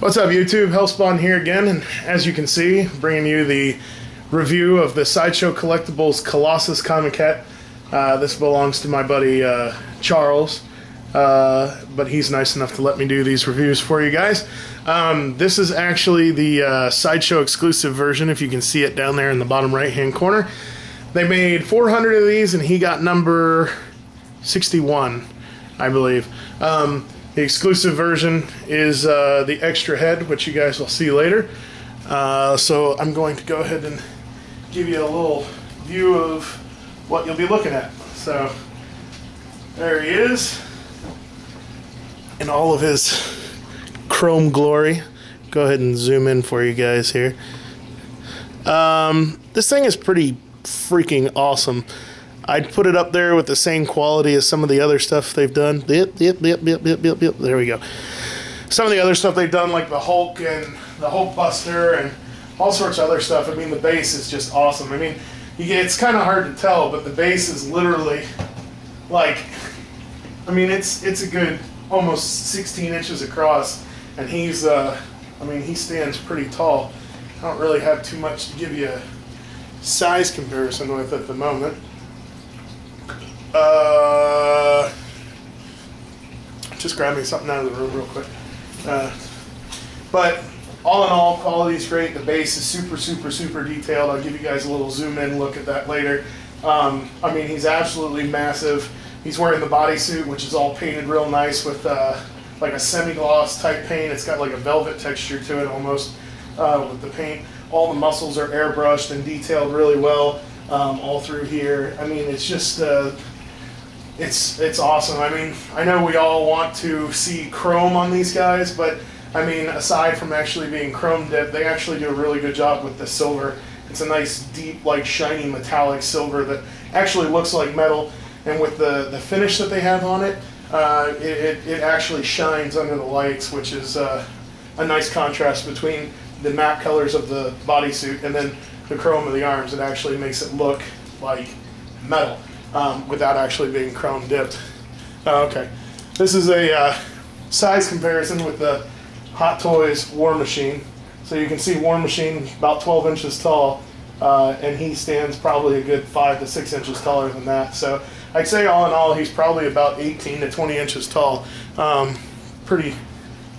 What's up, YouTube? Hellspawn here again, and as you can see, bringing you the review of the Sideshow Collectibles Colossus Comiquette. This belongs to my buddy Charles, but he's nice enough to let me do these reviews for you guys. This is actually the Sideshow exclusive version, if you can see it down there in the bottom right hand corner. They made 400 of these, and he got number 61, I believe. The exclusive version is the extra head, which you guys will see later. So I'm going to go ahead and give you a little view of what you'll be looking at. So there he is in all of his chrome glory. Go ahead and zoom in for you guys here. This thing is pretty freaking awesome. I'd put it up there with the same quality as some of the other stuff they've done. There we go. Some of the other stuff they've done, like the Hulk and the Hulk Buster and all sorts of other stuff. I mean, the base is just awesome. I mean, it's kind of hard to tell, but the base is literally like, I mean, it's a good almost 16 inches across, and he's, I mean, he stands pretty tall. I don't really have too much to give you a size comparison with at the moment. Just grabbing something out of the room real quick. But all in all, quality is great. The base is super detailed. I'll give you guys a little zoom in look at that later. I mean, he's absolutely massive. He's wearing the bodysuit, which is all painted real nice with like a semi-gloss type paint. It's got like a velvet texture to it almost with the paint. All the muscles are airbrushed and detailed really well all through here. I mean, it's just it's awesome. I mean, I know we all want to see chrome on these guys, but I mean, aside from actually being chrome dipped, they actually do a really good job with the silver. It's a nice, deep, like shiny metallic silver that actually looks like metal, and with the finish that they have on it, it actually shines under the lights, which is a nice contrast between the matte colors of the bodysuit and then the chrome of the arms. It actually makes it look like metal without actually being chrome dipped. Okay, this is a size comparison with the Hot Toys War Machine. So you can see War Machine about 12 inches tall, and he stands probably a good 5 to 6 inches taller than that. So I'd say all in all, he's probably about 18 to 20 inches tall. Pretty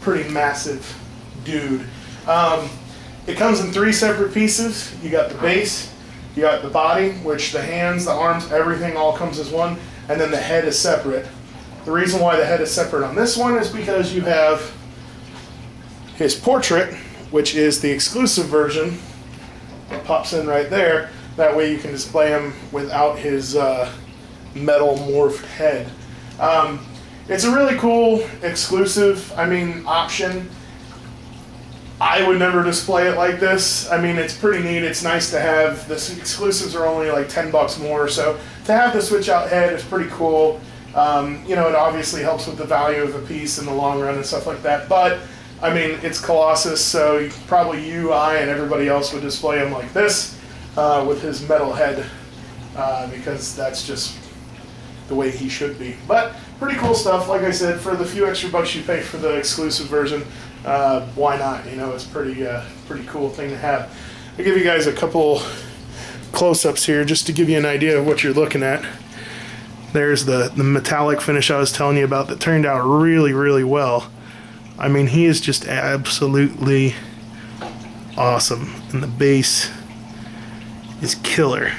massive dude. It comes in 3 separate pieces. You got the base, you got the body, which the hands, the arms, everything all comes as one, and then the head is separate. The reason why the head is separate on this one is because you have his portrait, which is the exclusive version. It pops in right there. That way you can display him without his metal morphed head. It's a really cool exclusive, I mean, option. I would never display it like this. I mean, it's pretty neat. It's nice to have. The exclusives are only like 10 bucks more, so to have the switch out head is pretty cool. You know, it obviously helps with the value of a piece in the long run and stuff like that, but I mean, it's Colossus, so probably you, I, and everybody else would display him like this with his metal head because that's just the way he should be. But pretty cool stuff. Like I said, for the few extra bucks you pay for the exclusive version, why not? You know, it's pretty cool thing to have. I'll give you guys a couple close-ups here just to give you an idea of what you're looking at. There's the metallic finish I was telling you about that turned out really well. I mean, he is just absolutely awesome, and the base is killer.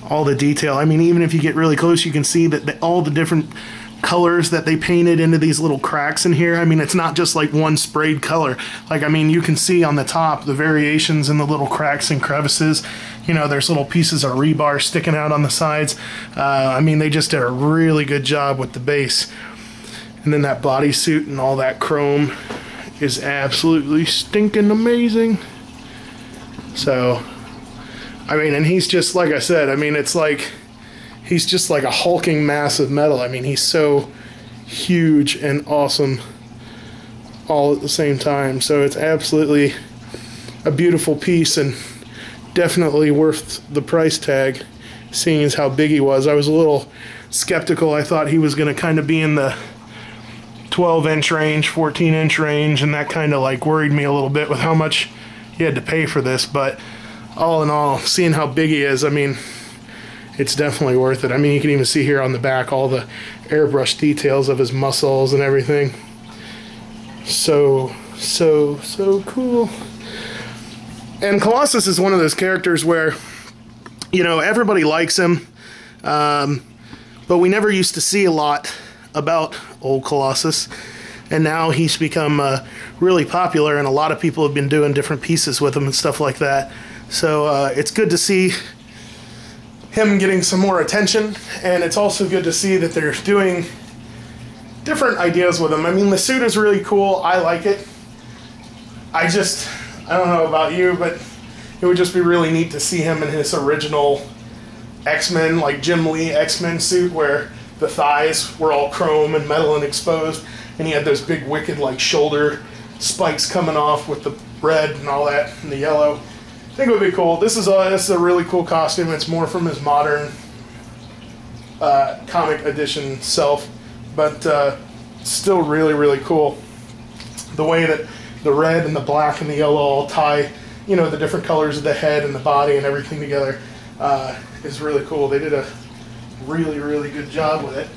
All the detail, I mean, even if you get really close, you can see that all the different colors that they painted into these little cracks in here. I mean, it's not just like one sprayed color. Like, I mean, you can see on the top the variations in the little cracks and crevices. You know, there's little pieces of rebar sticking out on the sides. I mean, they just did a really good job with the base. And then that bodysuit and all that chrome is absolutely stinking amazing. So, I mean, and he's just, like I said, I mean, it's like, he's just like a hulking mass of metal. I mean, he's so huge and awesome all at the same time. So it's absolutely a beautiful piece and definitely worth the price tag, seeing as how big he was. I was a little skeptical. I thought he was going to kind of be in the 12-inch range, 14-inch range, and that kind of like worried me a little bit with how much you had to pay for this. But all in all, seeing how big he is, I mean, it's definitely worth it. I mean, you can even see here on the back all the airbrush details of his muscles and everything. So cool. And Colossus is one of those characters where, you know, everybody likes him, but we never used to see a lot about old Colossus, and now he's become really popular, and a lot of people have been doing different pieces with him and stuff like that. So it's good to see him getting some more attention, and it's also good to see that they're doing different ideas with him. I mean, the suit is really cool. I like it. I don't know about you, but it would just be really neat to see him in his original X-Men, like Jim Lee X-Men suit, where the thighs were all chrome and metal and exposed, and he had those big wicked like shoulder spikes coming off with the red and all that and the yellow. I think it would be cool. This is a really cool costume. It's more from his modern comic edition self, but still really, really cool. The way that the red and the black and the yellow all tie, you know, the different colors of the head and the body and everything together is really cool. They did a really, really good job with it.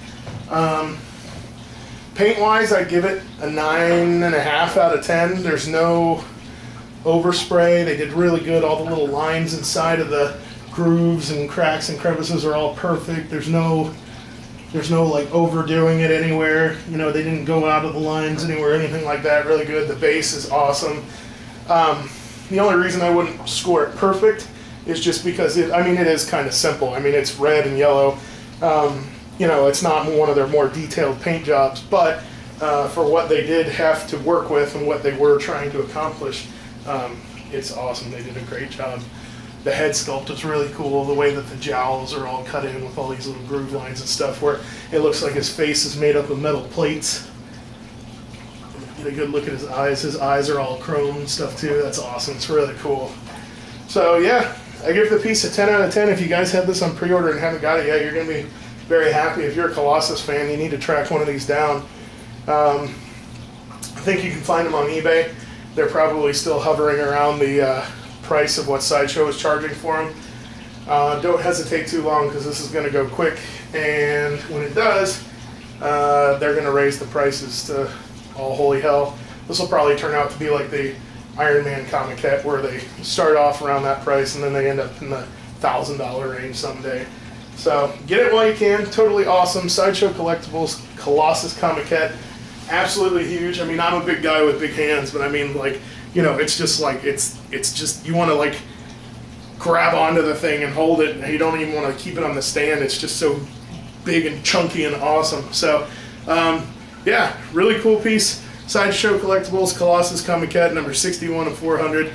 Paint-wise, I give it a 9.5 out of 10. There's no overspray. They did really good. All the little lines inside of the grooves and cracks and crevices are all perfect. There's no like overdoing it anywhere. You know, they didn't go out of the lines anywhere, anything like that. Really good. The base is awesome. The only reason I wouldn't score it perfect is just because it is kind of simple. I mean, it's red and yellow. You know, it's not one of their more detailed paint jobs, but for what they did have to work with and what they were trying to accomplish, it's awesome. They did a great job. The head sculpt is really cool. The way that the jowls are all cut in with all these little groove lines and stuff, where it looks like his face is made up of metal plates. Get a good look at his eyes. His eyes are all chrome and stuff too. That's awesome. It's really cool. So yeah, I give the piece a 10 out of 10. If you guys have this on pre-order and haven't got it yet, you're going to be very happy. If you're a Colossus fan, you need to track one of these down. I think you can find them on eBay. They're probably still hovering around the price of what Sideshow is charging for them. Don't hesitate too long, because this is going to go quick, and when it does, they're going to raise the prices to all holy hell. This will probably turn out to be like the Iron Man Comiquette, where they start off around that price and then they end up in the $1,000 range someday. So get it while you can. Totally awesome. Sideshow Collectibles Colossus Comiquette. Absolutely huge. I mean, I'm a big guy with big hands, but I mean, like, you know, it's just like, it's just, you want to like grab onto the thing and hold it, and you don't even want to keep it on the stand. It's just so big and chunky and awesome. So yeah, really cool piece. Sideshow Collectibles Colossus Comiquette number 61 of 400.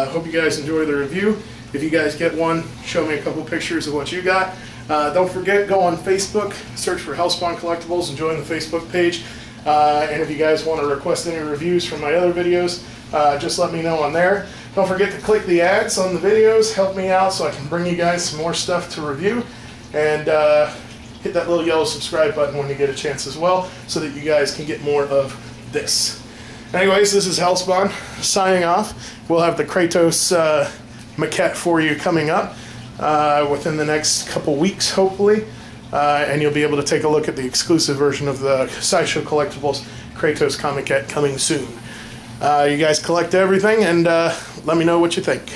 Hope you guys enjoy the review. If you guys get one, show me a couple pictures of what you got. Don't forget, go on Facebook, search for Hellspawn Collectibles, and join the Facebook page. And if you guys want to request any reviews from my other videos, just let me know on there. Don't forget to click the ads on the videos. Help me out so I can bring you guys some more stuff to review. And hit that little yellow subscribe button when you get a chance as well, so that you guys can get more of this. Anyways, this is Hellspawn signing off. We'll have the Kratos maquette for you coming up within the next couple weeks, hopefully. And you'll be able to take a look at the exclusive version of the Sideshow Collectibles Kratos Comiquette coming soon. You guys collect everything, and let me know what you think.